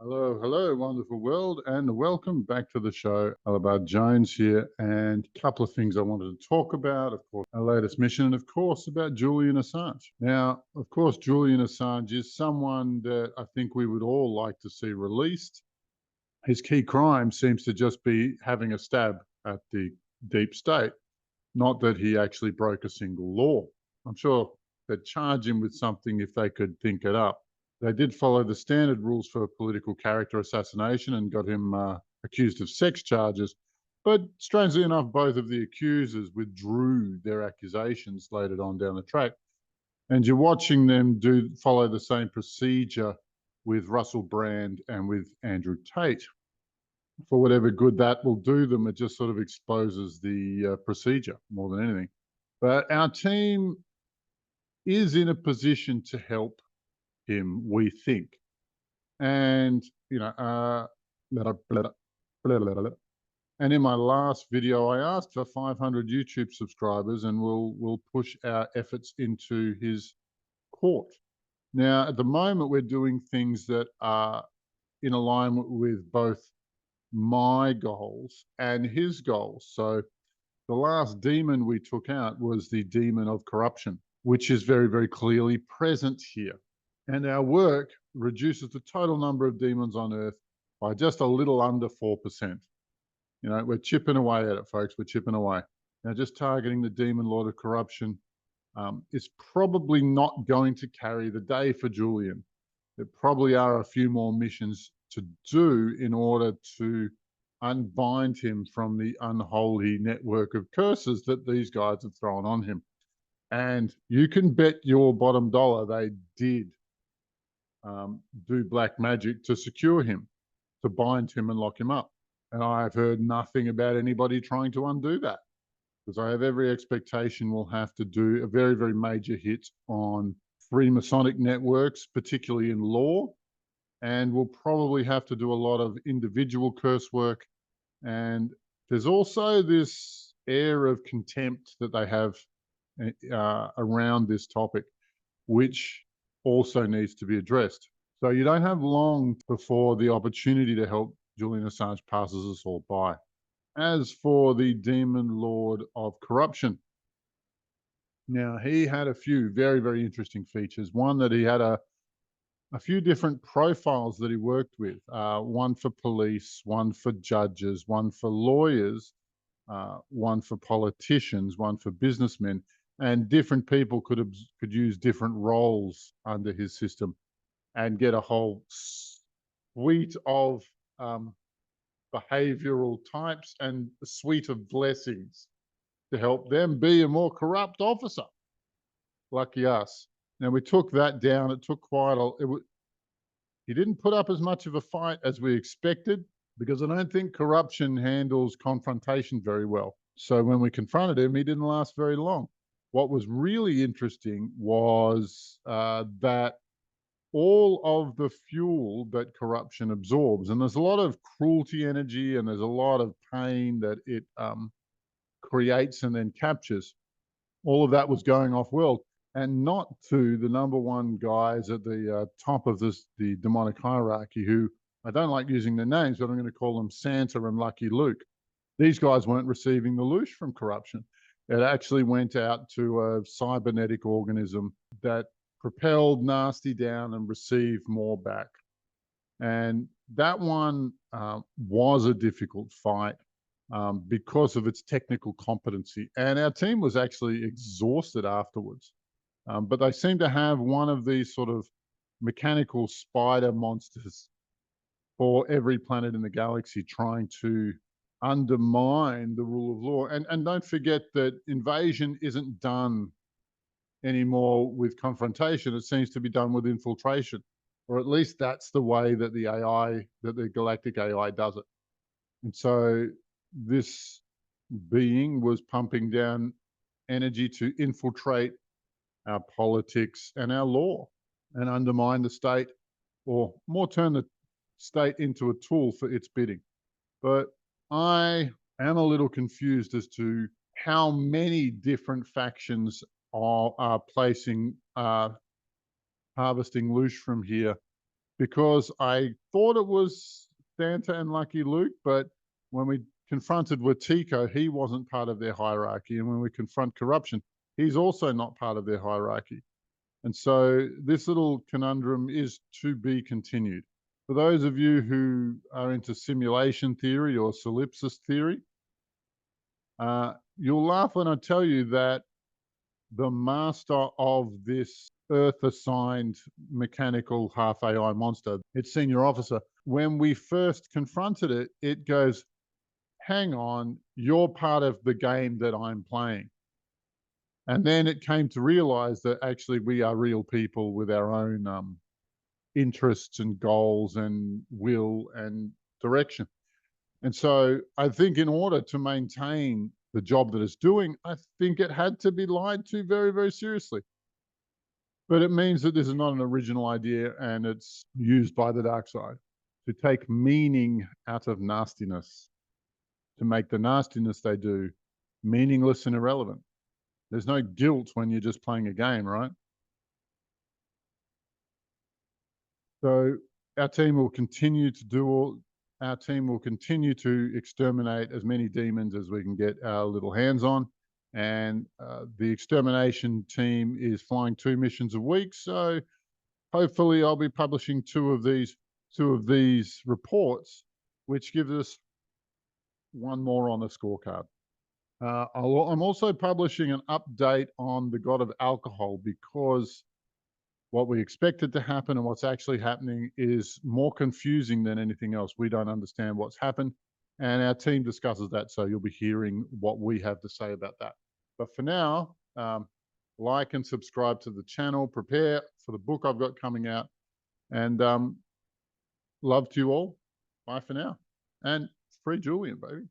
Hello, hello, wonderful world, and welcome back to the show. Alabad Jones here, and a couple of things I wanted to talk about. Of course, our latest mission, and of course, about Julian Assange. Now, of course, Julian Assange is someone that I think we would all like to see released. His key crime seems to just be having a stab at the deep state, not that he actually broke a single law. I'm sure they'd charge him with something if they could think it up. They did follow the standard rules for political character assassination and got him accused of sex charges. But strangely enough, both of the accusers withdrew their accusations later on down the track. And you're watching them follow the same procedure with Russell Brand and with Andrew Tate. For whatever good that will do them, it just sort of exposes the procedure more than anything. But our team is in a position to help him, we think. And, and in my last video, I asked for 500 YouTube subscribers, and we'll push our efforts into his court. Now, at the moment, we're doing things that are in alignment with both my goals and his goals. So the last demon we took out was the demon of corruption, which is very, very clearly present here. And our work reduces the total number of demons on Earth by just a little under 4%. You know, we're chipping away at it, folks. We're chipping away. Now, just targeting the demon lord of corruption is probably not going to carry the day for Julian. There probably are a few more missions to do in order to unbind him from the unholy network of curses that these guys have thrown on him. And you can bet your bottom dollar they did do black magic to secure him, to bind him and lock him up. And I've heard nothing about anybody trying to undo that, because I have every expectation we'll have to do a very, very major hit on Freemasonic networks, particularly in law. And we'll probably have to do a lot of individual curse work. And there's also this air of contempt that they have around this topic, which also needs to be addressed. So you don't have long before the opportunity to help Julian Assange passes us all by. As for the demon lord of corruption, now he had a few very, very interesting features. One, that he had a few different profiles that he worked with, one for police, one for judges, one for lawyers, one for politicians, one for businessmen, and different people could use different roles under his system and get a whole suite of behavioral types and a suite of blessings to help them be a more corrupt officer. Lucky us. Now, we took that down. It took quite a... He didn't put up as much of a fight as we expected, because I don't think corruption handles confrontation very well. So when we confronted him, he didn't last very long. What was really interesting was that all of the fuel that corruption absorbs, and there's a lot of cruelty energy and there's a lot of pain that it creates and then captures, all of that was going off world, and not to the number one guys at the top of the demonic hierarchy, who I don't like using their names, but I'm going to call them Santa and Lucky Luke. These guys weren't receiving the loosh from corruption. It actually went out to a cybernetic organism that propelled nasty down and received more back. And that one was a difficult fight because of its technical competency. And our team was actually exhausted afterwards. But they seem to have one of these sort of mechanical spider monsters for every planet in the galaxy, trying to undermine the rule of law. And don't forget that invasion isn't done anymore with confrontation. It seems to be done with infiltration, or at least that's the way that the Galactic AI does it. And so this being was pumping down energy to infiltrate our politics and our law and undermine the state, or more turn the state into a tool for its bidding. But I am a little confused as to how many different factions are placing harvesting loosh from here because I thought it was Santa and Lucky Luke, but when we confronted Watiko, he wasn't part of their hierarchy. And when we confront corruption, he's also not part of their hierarchy. And so this little conundrum is to be continued. For those of you who are into simulation theory or solipsis theory, you'll laugh when I tell you that the master of this Earth-assigned mechanical half AI monster, its senior officer, when we first confronted it, it goes, hang on, you're part of the game that I'm playing. And then it came to realize that actually we are real people with our own interests and goals and will and direction. And so I think in order to maintain the job that it's doing, I think it had to be lied to very, very seriously. But it means that this is not an original idea and it's used by the dark side to take meaning out of nastiness, to make the nastiness they do meaningless and irrelevant. There's no guilt when you're just playing a game, right? So our team will continue to exterminate as many demons as we can get our little hands on. And the extermination team is flying 2 missions a week. So hopefully I'll be publishing two of these reports, which gives us one more on the scorecard. I'm also publishing an update on the God of Alcohol, because what we expected to happen and what's actually happening is more confusing than anything else. We don't understand what's happened, and our team discusses that, so you'll be hearing what we have to say about that. But for now, like and subscribe to the channel, prepare for the book I've got coming out, and love to you all. Bye for now. And free Julian, baby.